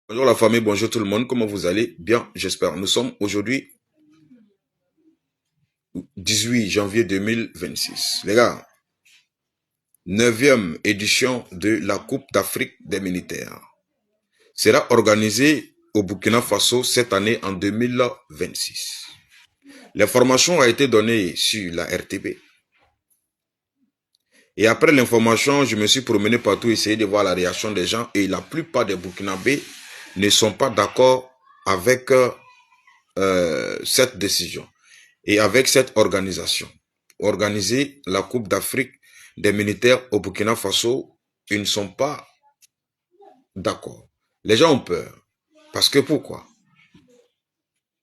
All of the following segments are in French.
Bonjour la famille, bonjour tout le monde, comment vous allez? Bien, j'espère. Nous sommes aujourd'hui 18 janvier 2026. Les gars, 9e édition de la Coupe d'Afrique des militaires sera organisée au Burkina Faso cette année en 2026. L'information a été donnée sur la RTB. Et après l'information, je me suis promené partout, essayer de voir la réaction des gens. Et la plupart des Burkinabés ne sont pas d'accord avec cette décision et avec cette organisation. Organiser la Coupe d'Afrique des militaires au Burkina Faso, ils ne sont pas d'accord. Les gens ont peur. Parce que pourquoi?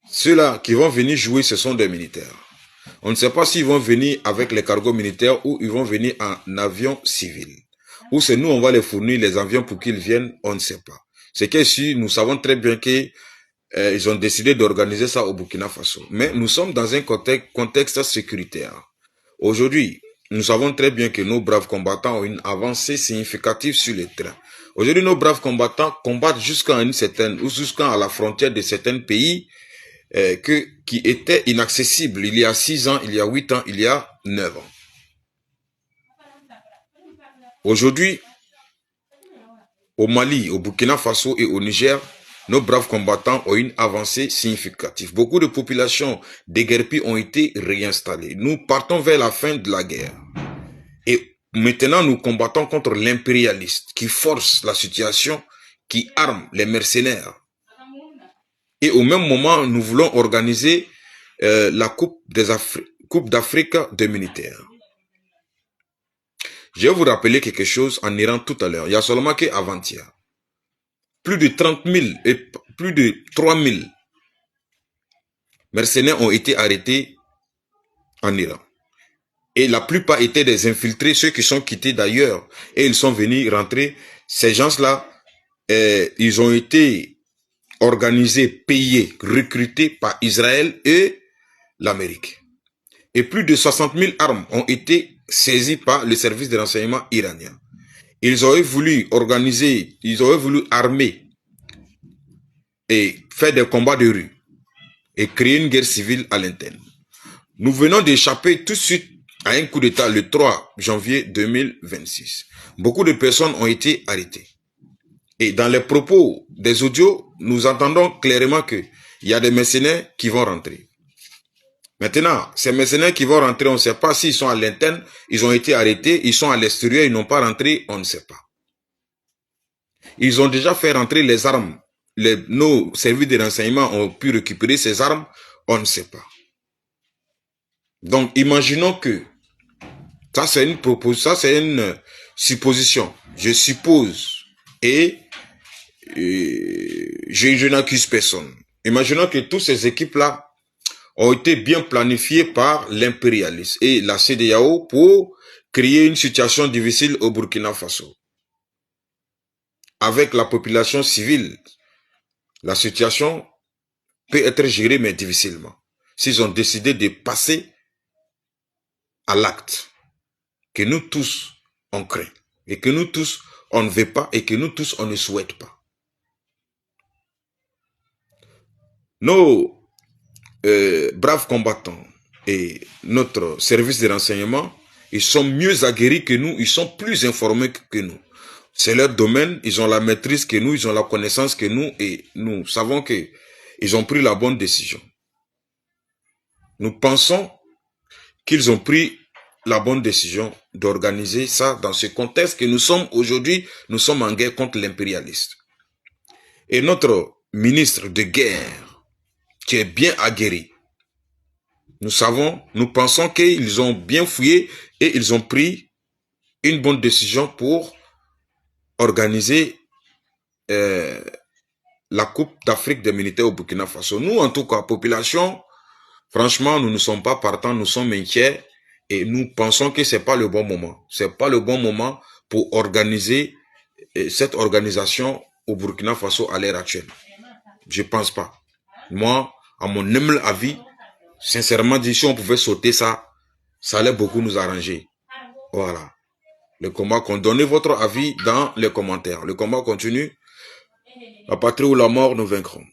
Ceux-là qui vont venir jouer, ce sont des militaires. On ne sait pas s'ils vont venir avec les cargos militaires ou ils vont venir en avion civil. Ou c'est nous, on va les fournir les avions pour qu'ils viennent, on ne sait pas. C'est que si nous savons très bien que ils ont décidé d'organiser ça au Burkina Faso. Mais nous sommes dans un contexte sécuritaire. Aujourd'hui, nous savons très bien que nos braves combattants ont une avancée significative sur le terrain. Aujourd'hui, nos braves combattants combattent jusqu'à une certaine, ou jusqu'à la frontière de certains pays qui étaient inaccessibles il y a 6 ans, il y a 8 ans, il y a 9 ans. Aujourd'hui, au Mali, au Burkina Faso et au Niger, nos braves combattants ont une avancée significative. Beaucoup de populations déguerpies ont été réinstallées. Nous partons vers la fin de la guerre. Et maintenant, nous combattons contre l'impérialiste qui force la situation, qui arme les mercenaires. Et au même moment, nous voulons organiser la Coupe d'Afrique des militaires. Je vais vous rappeler quelque chose en Iran tout à l'heure. Il y a seulement qu'avant-hier. Plus de 30 000 et plus de 3 000 mercenaires ont été arrêtés en Iran. Et la plupart étaient des infiltrés, ceux qui sont quittés d'ailleurs. Et ils sont venus rentrer. Ces gens-là, ils ont été organisés, payés, recrutés par Israël et l'Amérique. Et plus de 60 000 armes ont été saisies par le service de renseignement iranien. Ils auraient voulu organiser, ils auraient voulu armer et faire des combats de rue et créer une guerre civile à l'interne. Nous venons d'échapper tout de suite à un coup d'État le 3 janvier 2026. Beaucoup de personnes ont été arrêtées. Et dans les propos des audios, nous entendons clairement qu'il y a des mercenaires qui vont rentrer. Maintenant, ces mercenaires qui vont rentrer, on ne sait pas s'ils sont à l'interne, ils ont été arrêtés, ils sont à l'extérieur, ils n'ont pas rentré, on ne sait pas. Ils ont déjà fait rentrer les armes. Nos services de renseignement ont pu récupérer ces armes, on ne sait pas. Donc, imaginons que ça, c'est une supposition. Je suppose et je n'accuse personne. Imaginons que toutes ces équipes-là ont été bien planifiées par l'impérialisme et la CEDEAO pour créer une situation difficile au Burkina Faso. Avec la population civile, la situation peut être gérée, mais difficilement. S'ils ont décidé de passer à l'acte que nous tous, on craint, et que nous tous, on ne veut pas, et que nous tous, on ne souhaite pas. Nos braves combattants et notre service de renseignement, ils sont mieux aguerris que nous, ils sont plus informés que nous. C'est leur domaine, ils ont la maîtrise que nous, ils ont la connaissance que nous, et nous savons qu'ils ont pris la bonne décision. Nous pensons qu'ils ont pris la bonne décision d'organiser ça dans ce contexte que nous sommes aujourd'hui, nous sommes en guerre contre l'impérialiste. Et notre ministre de guerre, qui est bien aguerri, nous pensons qu'ils ont bien fouillé et ils ont pris une bonne décision pour organiser la Coupe d'Afrique des militaires au Burkina Faso. Nous, en tout cas, population, franchement, nous ne sommes pas partants, nous sommes inquiets et nous pensons que c'est pas le bon moment. C'est pas le bon moment pour organiser cette organisation au Burkina Faso à l'heure actuelle. Je pense pas. Moi, à mon humble avis, sincèrement dit, si on pouvait sauter ça, ça allait beaucoup nous arranger. Voilà. Le combat, donnez votre avis dans les commentaires. Le combat continue. La patrie ou la mort, nous vaincrons.